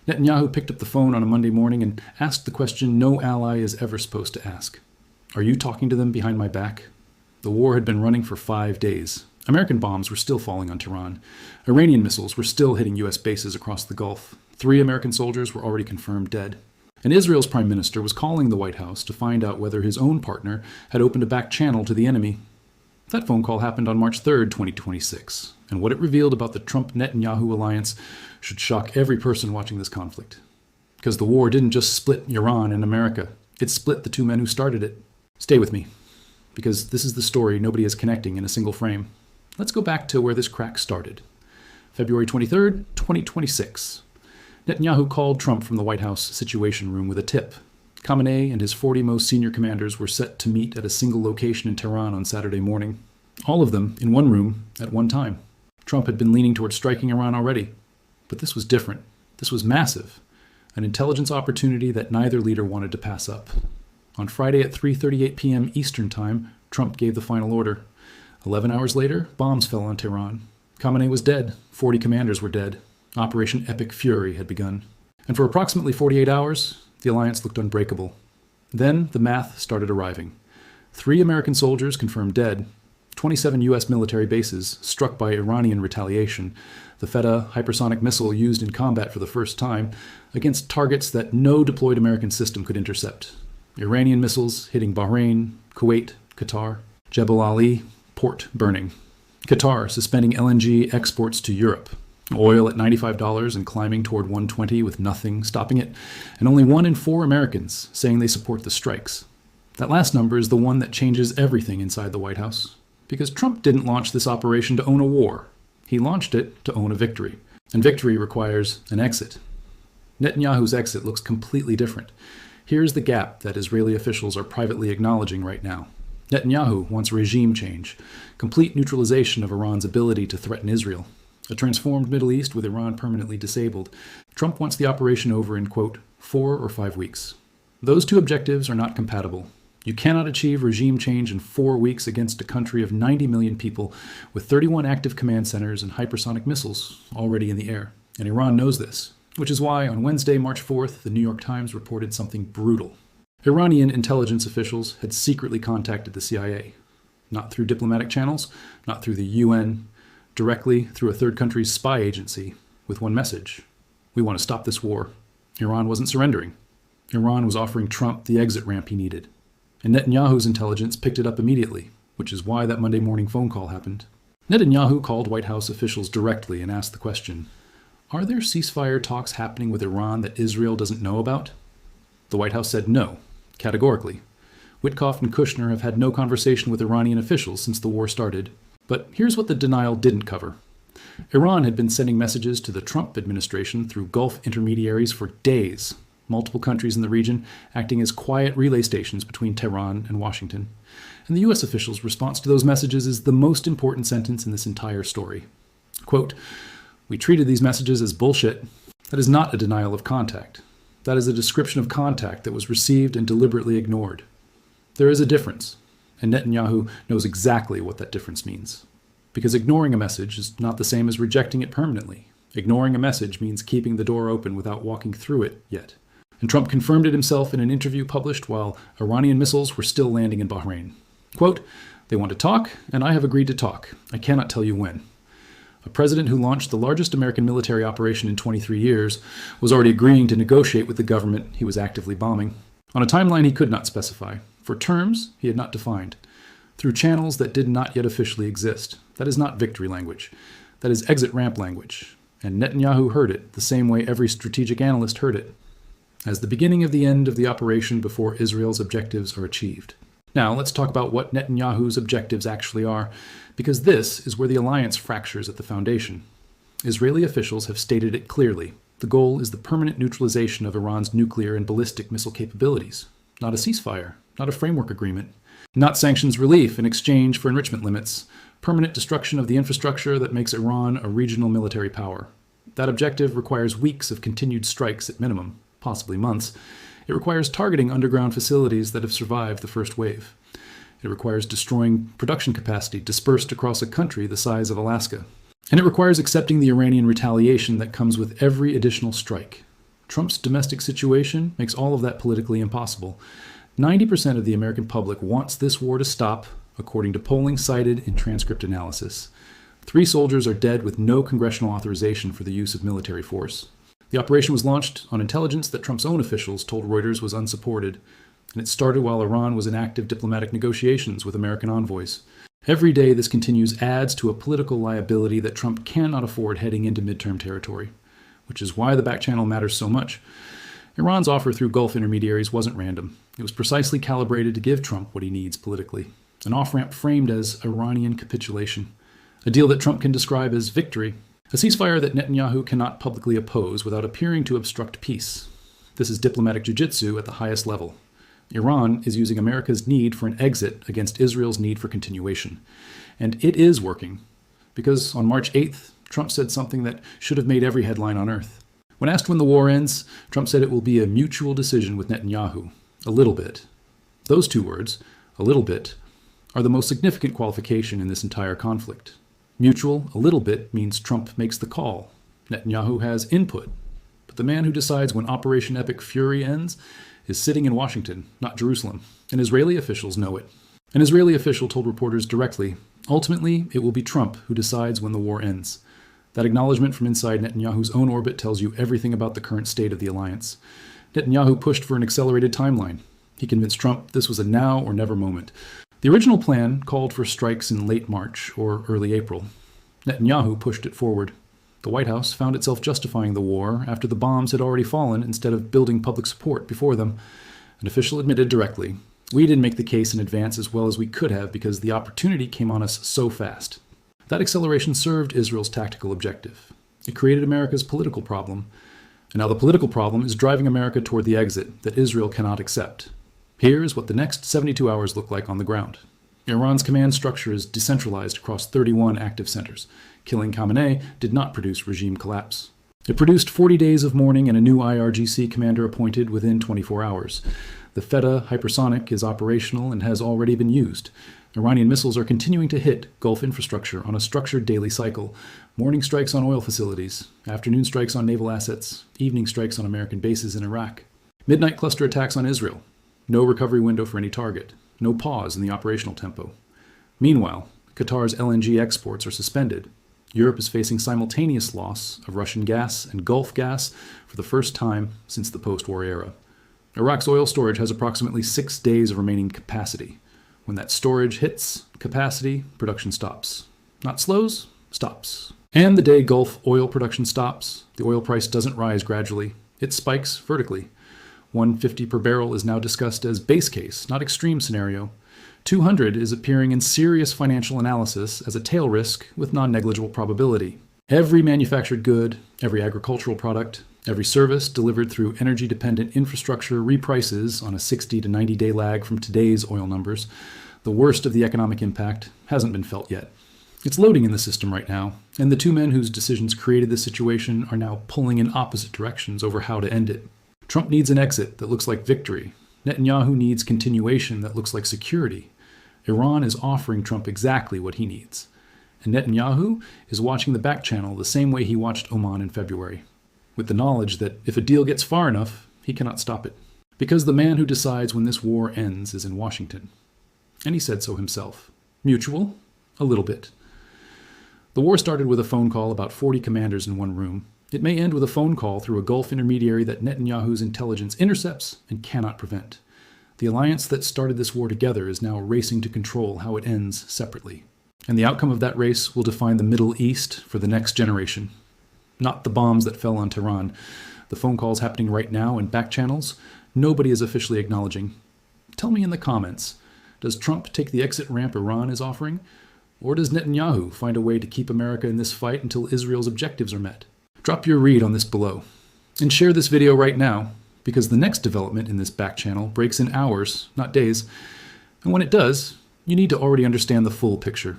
Netanyahu picked up the phone on a Monday morning and asked the question no ally is ever supposed to ask. Are you talking to them behind my back? The war had been running for 5 days. American bombs were still falling on Tehran. Iranian missiles were still hitting U.S. bases across the Gulf. 3 American soldiers were already confirmed dead. And Israel's prime minister was calling the White House to find out whether his own partner had opened a back channel to the enemy. That phone call happened on March 3rd, 2026, and what it revealed about the Trump-Netanyahu alliance should shock every person watching this conflict. Because the war didn't just split Iran and America, it split the 2 men who started it. Stay with me, because this is the story nobody is connecting in a single frame. Let's go back to where this crack started. February 23rd, 2026. Netanyahu called Trump from the White House Situation Room with a tip. Khamenei and his 40 most senior commanders were set to meet at a single location in Tehran on Saturday morning. All of them in one room at one time. Trump had been leaning towards striking Iran already. But this was different. This was massive. An intelligence opportunity that neither leader wanted to pass up. On Friday at 3:38 p.m. Eastern Time, Trump gave the final order. 11 hours later, bombs fell on Tehran. Khamenei was dead. 40 commanders were dead. Operation Epic Fury had begun. And for approximately 48 hours, the alliance looked unbreakable. Then the math started arriving. 3 American soldiers confirmed dead. 27 U.S. military bases struck by Iranian retaliation. The Feta hypersonic missile used in combat for the first time against targets that no deployed American system could intercept. Iranian missiles hitting Bahrain, Kuwait, Qatar. Jebel Ali, port burning. Qatar suspending LNG exports to Europe. Oil at $95 and climbing toward $120 with nothing stopping it, and only 1 in 4 Americans saying they support the strikes. That last number is the one that changes everything inside the White House. Because Trump didn't launch this operation to own a war. He launched it to own a victory. And victory requires an exit. Netanyahu's exit looks completely different. Here's the gap that Israeli officials are privately acknowledging right now. Netanyahu wants regime change, complete neutralization of Iran's ability to threaten Israel. A transformed Middle East with Iran permanently disabled. Trump wants the operation over in, quote, 4 or 5 weeks. Those 2 objectives are not compatible. You cannot achieve regime change in 4 weeks against a country of 90 million people with 31 active command centers and hypersonic missiles already in the air. And Iran knows this, which is why on Wednesday, March 4th, the New York Times reported something brutal. Iranian intelligence officials had secretly contacted the CIA. Not through diplomatic channels, not through the UN, directly through a third country's spy agency, with one message. We want to stop this war. Iran wasn't surrendering. Iran was offering Trump the exit ramp he needed. And Netanyahu's intelligence picked it up immediately, which is why that Monday morning phone call happened. Netanyahu called White House officials directly and asked the question, are there ceasefire talks happening with Iran that Israel doesn't know about? The White House said no, categorically. Witkoff and Kushner have had no conversation with Iranian officials since the war started. But here's what the denial didn't cover. Iran had been sending messages to the Trump administration through Gulf intermediaries for days, multiple countries in the region acting as quiet relay stations between Tehran and Washington. And the U.S. officials' response to those messages is the most important sentence in this entire story. Quote, we treated these messages as bullshit. That is not a denial of contact. That is a description of contact that was received and deliberately ignored. There is a difference. And Netanyahu knows exactly what that difference means. Because ignoring a message is not the same as rejecting it permanently. Ignoring a message means keeping the door open without walking through it yet. And Trump confirmed it himself in an interview published while Iranian missiles were still landing in Bahrain. Quote, they want to talk, and I have agreed to talk. I cannot tell you when. A president who launched the largest American military operation in 23 years was already agreeing to negotiate with the government he was actively bombing. On a timeline he could not specify. For terms he had not defined. Through channels that did not yet officially exist. That is not victory language. That is exit ramp language. And Netanyahu heard it the same way every strategic analyst heard it. As the beginning of the end of the operation before Israel's objectives are achieved. Now let's talk about what Netanyahu's objectives actually are, because this is where the alliance fractures at the foundation. Israeli officials have stated it clearly. The goal is the permanent neutralization of Iran's nuclear and ballistic missile capabilities. Not a ceasefire, not a framework agreement, not sanctions relief in exchange for enrichment limits, permanent destruction of the infrastructure that makes Iran a regional military power. That objective requires weeks of continued strikes at minimum, possibly months. It requires targeting underground facilities that have survived the first wave. It requires destroying production capacity dispersed across a country the size of Alaska. And it requires accepting the Iranian retaliation that comes with every additional strike. Trump's domestic situation makes all of that politically impossible. 90% of the American public wants this war to stop, according to polling cited in transcript analysis. 3 soldiers are dead with no congressional authorization for the use of military force. The operation was launched on intelligence that Trump's own officials told Reuters was unsupported, and it started while Iran was in active diplomatic negotiations with American envoys. Every day this continues adds to a political liability that Trump cannot afford heading into midterm territory, which is why the back channel matters so much. Iran's offer through Gulf intermediaries wasn't random. It was precisely calibrated to give Trump what he needs politically, an off-ramp framed as Iranian capitulation, a deal that Trump can describe as victory, a ceasefire that Netanyahu cannot publicly oppose without appearing to obstruct peace. This is diplomatic jiu-jitsu at the highest level. Iran is using America's need for an exit against Israel's need for continuation. And it is working, because on March 8th, Trump said something that should have made every headline on earth. When asked when the war ends, Trump said it will be a mutual decision with Netanyahu. A little bit. Those 2 words, a little bit, are the most significant qualification in this entire conflict. Mutual, a little bit, means Trump makes the call. Netanyahu has input. But the man who decides when Operation Epic Fury ends is sitting in Washington, not Jerusalem, and Israeli officials know it. An Israeli official told reporters directly, ultimately, it will be Trump who decides when the war ends. That acknowledgement from inside Netanyahu's own orbit tells you everything about the current state of the alliance. Netanyahu pushed for an accelerated timeline. He convinced Trump this was a now or never moment. The original plan called for strikes in late March or early April. Netanyahu pushed it forward. The White House found itself justifying the war after the bombs had already fallen instead of building public support before them. An official admitted directly, "We didn't make the case in advance as well as we could have because the opportunity came on us so fast." That acceleration served Israel's tactical objective. It created America's political problem. And now the political problem is driving America toward the exit that Israel cannot accept. Here's what the next 72 hours look like on the ground. Iran's command structure is decentralized across 31 active centers. Killing Khamenei did not produce regime collapse. It produced 40 days of mourning and a new IRGC commander appointed within 24 hours. The Feta hypersonic is operational and has already been used. Iranian missiles are continuing to hit Gulf infrastructure on a structured daily cycle. Morning strikes on oil facilities, afternoon strikes on naval assets, evening strikes on American bases in Iraq. Midnight cluster attacks on Israel. No recovery window for any target. No pause in the operational tempo. Meanwhile, Qatar's LNG exports are suspended. Europe is facing simultaneous loss of Russian gas and Gulf gas for the first time since the post-war era. Iraq's oil storage has approximately 6 days of remaining capacity. When that storage hits capacity, production stops. Not slows, stops. And the day Gulf oil production stops, the oil price doesn't rise gradually. It spikes vertically. $150 per barrel is now discussed as base case, not extreme scenario. $200 is appearing in serious financial analysis as a tail risk with non-negligible probability. Every manufactured good, every agricultural product, every service delivered through energy-dependent infrastructure reprices on a 60 to 90-day lag from today's oil numbers. The worst of the economic impact hasn't been felt yet. It's loading in the system right now, and the 2 men whose decisions created this situation are now pulling in opposite directions over how to end it. Trump needs an exit that looks like victory. Netanyahu needs continuation that looks like security. Iran is offering Trump exactly what he needs. And Netanyahu is watching the back channel the same way he watched Oman in February, with the knowledge that if a deal gets far enough, he cannot stop it. Because the man who decides when this war ends is in Washington. And he said so himself. Mutual? A little bit. The war started with a phone call about 40 commanders in one room. It may end with a phone call through a Gulf intermediary that Netanyahu's intelligence intercepts and cannot prevent. The alliance that started this war together is now racing to control how it ends separately. And the outcome of that race will define the Middle East for the next generation. Not the bombs that fell on Tehran. The phone calls happening right now in back channels, nobody is officially acknowledging. Tell me in the comments, does Trump take the exit ramp Iran is offering? Or does Netanyahu find a way to keep America in this fight until Israel's objectives are met? Drop your read on this below. And share this video right now, because the next development in this back channel breaks in hours, not days. And when it does, you need to already understand the full picture.